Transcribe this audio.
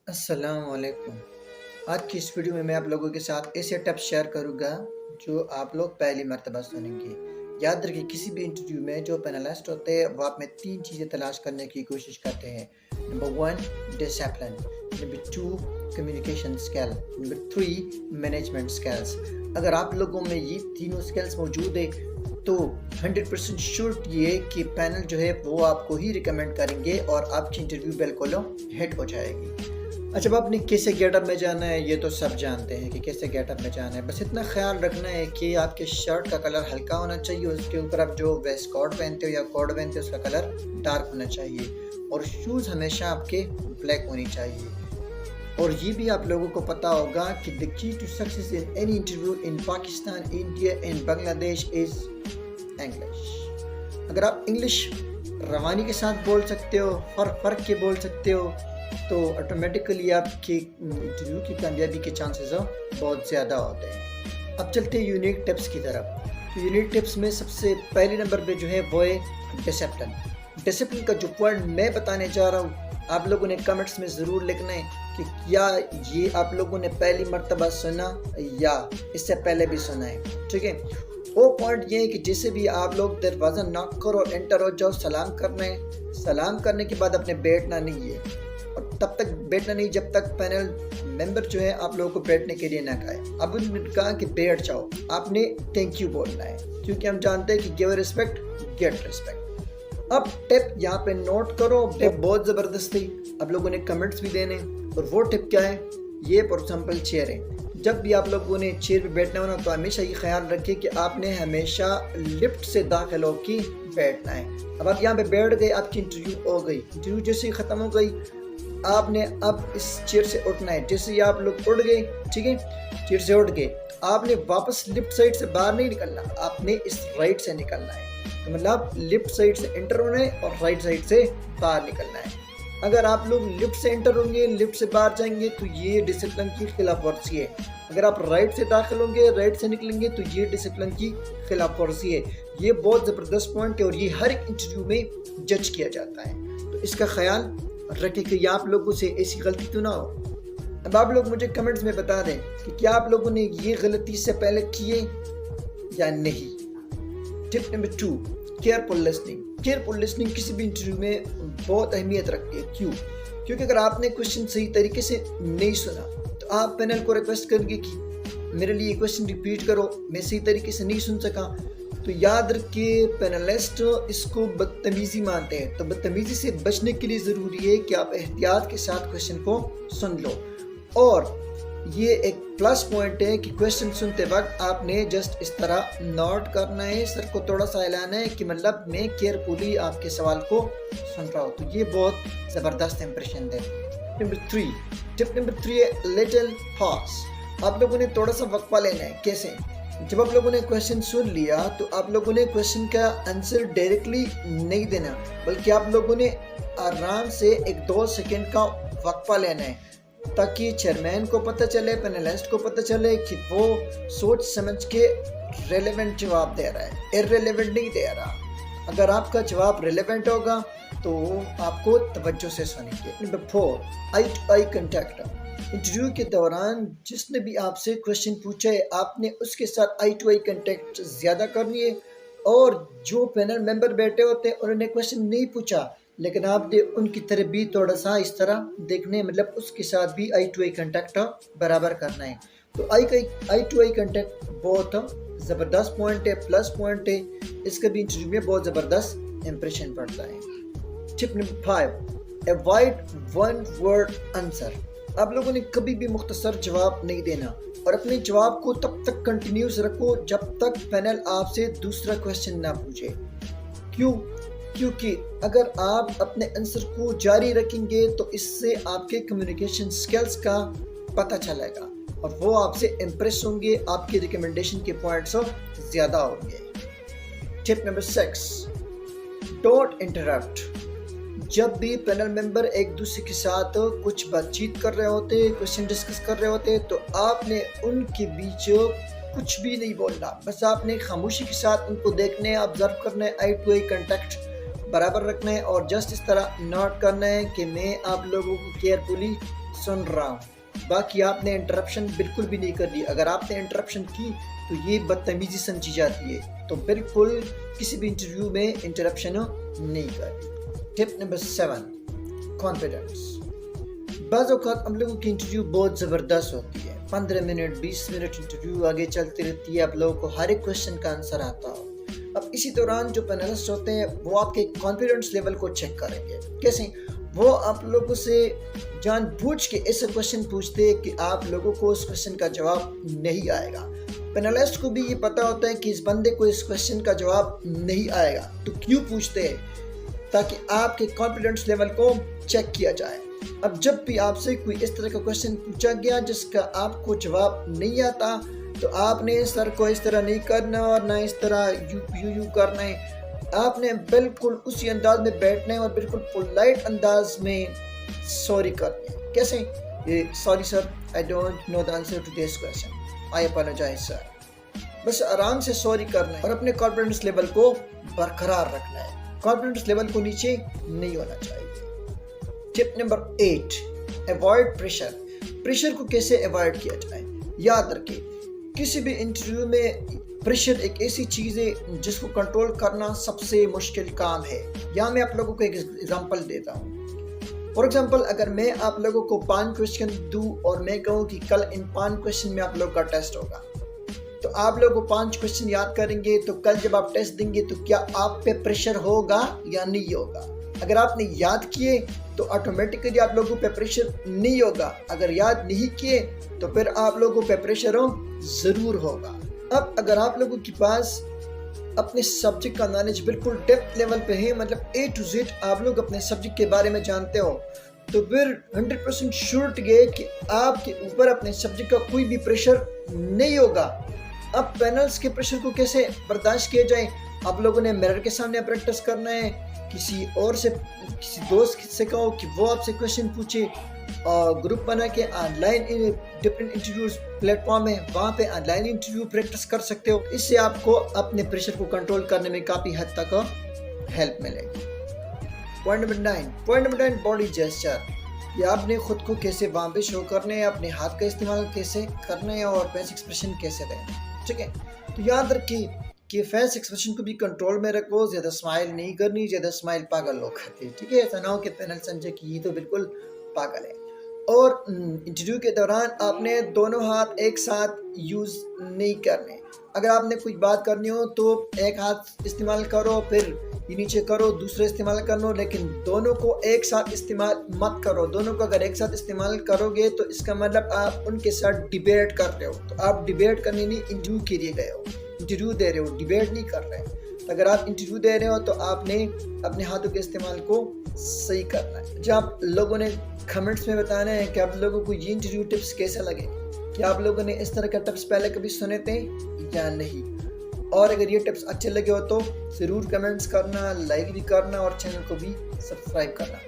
अस्सलाम वालेकुम। आज की इस वीडियो में मैं आप लोगों के साथ ऐसे टिप्स शेयर करूँगा जो आप लोग पहली मर्तबा सुनेंगे। याद रखिए किसी भी इंटरव्यू में जो पैनलिस्ट होते हैं वो आप में 3 चीज़ें तलाश करने की कोशिश करते हैं। Number 1 discipline, number 2 communication skill, number 3 management skills. अगर आप लोगों में ये तीनों स्किल्स मौजूद है तो 100% श्योर ये कि पैनल जो है वो आपको ही रिकमेंड करेंगे और आपकी इंटरव्यू बिल्कुल हिट हो जाएगी। अच्छा, अब आपने कैसे गेटअप में जाना है ये तो सब जानते हैं कि कैसे गेटअप में जाना है। बस इतना ख्याल रखना है कि आपके शर्ट का कलर हल्का होना चाहिए, उसके ऊपर आप जो वेस्ट कोट पहनते हो या कोट पहनते हो उसका कलर डार्क होना चाहिए और शूज़ हमेशा आपके ब्लैक होनी चाहिए। और ये भी आप लोगों को पता होगा कि the key to success in any interview in Pakistan, India and Bangladesh is English. अगर आप इंग्लिश रवानी के साथ बोल सकते हो, फ़र्क के बोल सकते हो, तो ऑटोमेटिकली आपकी इंटरव्यू की कामयाबी के चांसेस बहुत ज़्यादा होते हैं। अब चलते हैं यूनिक टिप्स की तरफ। तो यूनिक टिप्स में सबसे पहले नंबर पे जो है वो है डिसिप्लिन। डिसिप्लिन का जो पॉइंट मैं बताने जा रहा हूँ आप लोगों ने कमेंट्स में ज़रूर लिखना है कि क्या ये आप लोगों ने पहली मर्तबा सुना या इससे पहले भी सुना है। ठीक है, वो पॉइंट ये है कि जैसे भी आप लोग दरवाज़ा नॉक करो, एंटर हो जाओ, सलाम करना है। सलाम करने के बाद अपने बैठना नहीं है और तब तक बैठना नहीं जब तक पैनल मेंबर जो है आप लोगों को बैठने के लिए ना कहे। अब उन्होंने कहा कि बैठ जाओ, आपने थैंक यू बोलना है क्योंकि हम जानते हैं कि गिव रिस्पेक्ट गेट रिस्पेक्ट। अब टिप यहाँ पे नोट करो, टिप बहुत ज़बरदस्त थी, आप लोगों ने कमेंट्स भी देने। और वो टिप क्या है, ये फॉर एग्जाम्पल चेयर है। जब भी आप लोगों ने चेयर पे बैठना हो ना तो हमेशा ये ख्याल रखिए कि आपने हमेशा लिफ्ट से दाखिल होकर बैठना है। अब आप यहाँ पे बैठ गए, आपकी इंटरव्यू हो गई, इंटरव्यू जैसे ही ख़त्म हो गई आपने अब इस चेयर से उठना है। जैसे ही आप लोग उठ गए, ठीक है, चेयर से उठ गए, आपने वापस लिफ्ट साइड से बाहर नहीं निकलना, आपने इस राइट से निकलना है। तो मतलब लिफ्ट साइड से एंटर होना है और राइट साइड से बाहर निकलना है। अगर आप लोग लिफ्ट से एंटर होंगे, लिफ्ट से बाहर जाएंगे तो ये डिसिप्लिन की खिलाफ वर्जी है। अगर आप राइट से दाखिल होंगे, राइट से निकलेंगे तो ये डिसिप्लिन की खिलाफ वर्जी है। ये बहुत ज़बरदस्त पॉइंट है और ये हर एक इंटरव्यू में जज किया जाता है, तो इसका ख्याल रखें कि आप लोगों से ऐसी गलती तो ना हो। अब आप लोग मुझे कमेंट्स में बता दें कि क्या आप लोगों ने ये गलती से पहले की है या नहीं। Tip number 2 careful listening. Careful listening किसी भी इंटरव्यू में बहुत अहमियत रखती है। क्यों? क्योंकि अगर आपने क्वेश्चन सही तरीके से नहीं सुना तो आप पैनल को रिक्वेस्ट करेंगे कि मेरे लिए क्वेश्चन रिपीट करो, मैं सही तरीके से नहीं सुन सका। तो याद रखिए पैनलिस्ट इसको बदतमीज़ी मानते हैं, तो बदतमीज़ी से बचने के लिए ज़रूरी है कि आप एहतियात के साथ क्वेश्चन को सुन लो। और ये एक प्लस पॉइंट है कि क्वेश्चन सुनते वक्त आपने जस्ट इस तरह नोट करना है, सर को थोड़ा सा हिलाना है कि मतलब मैं केयरफुली आपके सवाल को सुन रहा हूँ। तो ये बहुत ज़बरदस्त इंप्रेशन दे। टिप नंबर 3 है लिटिल पॉज। आप लोगों ने थोड़ा सा वक्फा लेना है। कैसे? जब आप लोगों ने क्वेश्चन सुन लिया तो आप लोगों ने क्वेश्चन का आंसर डायरेक्टली नहीं देना, बल्कि आप लोगों ने आराम से 1-2 सेकंड का वक्फा लेना है ताकि चेयरमैन को पता चले, पैनलिस्ट को पता चले कि वो सोच समझ के रेलेवेंट जवाब दे रहा है, इररेलेवेंट नहीं दे रहा। अगर आपका जवाब रेलेवेंट होगा तो आपको तवज्जो से सुनेंगे। Number 4 eye to eye contact. Interview के दौरान जिसने भी आपसे क्वेश्चन पूछा है आपने उसके साथ आई टू आई कंटेक्ट ज़्यादा करनी है। और जो पैनल मेंबर बैठे होते हैं उन्होंने क्वेश्चन नहीं पूछा लेकिन आपने उनकी तरफ भी थोड़ा सा इस तरह देखने, मतलब उसके साथ भी आई टू आई कंटेक्ट बराबर करना है। तो आई टू आई कंटेक्ट बहुत ज़बरदस्त पॉइंट है, प्लस पॉइंट है, इसका भी इंटरव्यू में बहुत ज़बरदस्त इंप्रेशन पड़ता है। Tip number 5 avoid one word answer. आप लोगों ने कभी भी मुख्तसर जवाब नहीं देना और अपने जवाब को तब तक कंटिन्यूस रखो जब तक पैनल आपसे दूसरा क्वेश्चन ना पूछे। क्यों? क्योंकि अगर आप अपने आंसर को जारी रखेंगे तो इससे आपके कम्युनिकेशन स्किल्स का पता चलेगा और वो आपसे इम्प्रेस होंगे, आपके रिकमेंडेशन के पॉइंट्स ज़्यादा होंगे। Tip number 6 don't interrupt. जब भी पैनल मेंबर एक दूसरे के साथ कुछ बातचीत कर रहे होते, क्वेश्चन डिस्कस कर रहे होते, तो आपने उनके बीच कुछ भी नहीं बोलना, बस आपने खामोशी के साथ उनको देखने, ऑब्जर्व करना है, आई टू आई कंटेक्ट बराबर रखना है और जस्ट इस तरह नोट करना है कि मैं आप लोगों को केयरफुली सुन रहा हूँ। बाकी आपने इंटरप्शन बिल्कुल भी नहीं करनी। अगर आपने इंटरप्शन की तो ये बदतमीजी समझी जाती है, तो बिल्कुल किसी भी इंटरव्यू में इंटरप्शन नहीं करनी। Tip number 7, confidence. बाज़ औक़ात हम लोगों की इंटरव्यू बहुत ज़बरदस्त होती है, 15 मिनट 20 मिनट इंटरव्यू आगे चलती रहती है, आप लोगों को हर एक क्वेश्चन का आंसर आता हो। अब इसी दौरान जो पैनलिस्ट होते हैं वो आपके कॉन्फिडेंस लेवल को चेक करेंगे। कैसे? वो आप लोगों से जानबूझ के ऐसे क्वेश्चन पूछते हैं कि आप लोगों को उस क्वेश्चन का जवाब नहीं आएगा। पैनलिस्ट को भी ये पता होता है कि इस बंदे को इस क्वेश्चन का जवाब नहीं आएगा, तो क्यों पूछते हैं? ताकि आपके कॉन्फिडेंस लेवल को चेक किया जाए। अब जब भी आपसे कोई इस तरह का क्वेश्चन पूछा गया जिसका आपको जवाब नहीं आता, तो आपने सर को इस तरह नहीं करना और ना इस तरह यू करना है। आपने बिल्कुल उसी अंदाज में बैठना है और बिल्कुल पोलाइट अंदाज में सॉरी करना है। कैसे? ये sorry sir, I don't know the answer to this question, I apologise sir. बस आराम से सॉरी करना है और अपने कॉन्फिडेंस लेवल को बरकरार रखना है। कॉन्फिडेंस लेवल को नीचे नहीं होना चाहिए। Tip number 8, avoid pressure. Pressure को कैसे अवॉइड किया जाए? याद रखें, किसी भी इंटरव्यू में प्रेशर एक ऐसी चीज़ है जिसको कंट्रोल करना सबसे मुश्किल काम है। यहाँ मैं आप लोगों को एक एग्जांपल देता हूँ। फॉर एग्जांपल, अगर मैं आप लोगों को 5 क्वेश्चन दूँ और मैं कहूँ कि कल इन 5 क्वेश्चन में आप लोग का टेस्ट होगा, तो आप लोगों को 5 क्वेश्चन याद करेंगे, तो कल जब आप टेस्ट देंगे तो क्या आप पे प्रेशर होगा या नहीं होगा? अगर आपने याद किए तो ऑटोमेटिकली आप लोगों पे प्रेशर नहीं होगा। अगर याद नहीं किए तो फिर आप लोगों पे प्रेशर ज़रूर होगा। अब अगर आप लोगों के पास अपने सब्जेक्ट का नॉलेज बिल्कुल डेप्थ लेवल पे है, मतलब A to Z आप लोग अपने सब्जेक्ट के बारे में जानते हो, तो फिर 100% श्योरिटी है कि आपके ऊपर अपने सब्जेक्ट का कोई भी प्रेशर नहीं होगा। अब पैनल्स के प्रेशर को कैसे बर्दाश्त किया जाए? आप लोगों ने मिरर के सामने प्रैक्टिस करना है, किसी दोस्त से कहो कि वो आपसे क्वेश्चन पूछे, और ग्रुप बना के ऑनलाइन डिफरेंट इंटरव्यूज प्लेटफॉर्म है, वहाँ पे ऑनलाइन इंटरव्यू प्रैक्टिस कर सकते हो। इससे आपको अपने प्रेशर को कंट्रोल करने में काफ़ी हद तक हेल्प मिलेगी। Point number 9, body gesture. ये आपने खुद को कैसे वहाँ पे शो करना है, अपने हाथ का इस्तेमाल कैसे करना है और फेस एक्सप्रेशन कैसे देना है। ठीक है, तो याद रखिए कि फेस एक्सप्रेशन को भी कंट्रोल में रखो। ज़्यादा स्माइल नहीं करनी, ज़्यादा स्माइल पागल लोग करते हैं। ठीक है, ऐसा ना हो कि पैनल समझे कि ये तो बिल्कुल पागल है। और इंटरव्यू के दौरान आपने दोनों हाथ एक साथ यूज़ नहीं करने। अगर आपने कोई बात करनी हो तो एक हाथ इस्तेमाल करो, फिर ये नीचे करो, दूसरा इस्तेमाल कर लो, लेकिन दोनों को एक साथ इस्तेमाल मत करो। दोनों को अगर एक साथ इस्तेमाल करोगे तो इसका मतलब आप उनके साथ डिबेट कर रहे हो। तो आप डिबेट करने नहीं, इंटरव्यू के लिए गए हो, इंटरव्यू दे रहे हो, डिबेट नहीं कर रहे हैं। तो अगर आप इंटरव्यू दे रहे हो तो आपने अपने हाथों के इस्तेमाल को सही करना है। जब आप लोगों ने कमेंट्स में बताना है कि आप लोगों को ये इंटरव्यू टिप्स कैसे लगे, कि आप लोगों ने इस तरह के टिप्स पहले कभी सुने थे या नहीं, और अगर ये टिप्स अच्छे लगे हो तो ज़रूर कमेंट्स करना, लाइक भी करना और चैनल को भी सब्सक्राइब करना।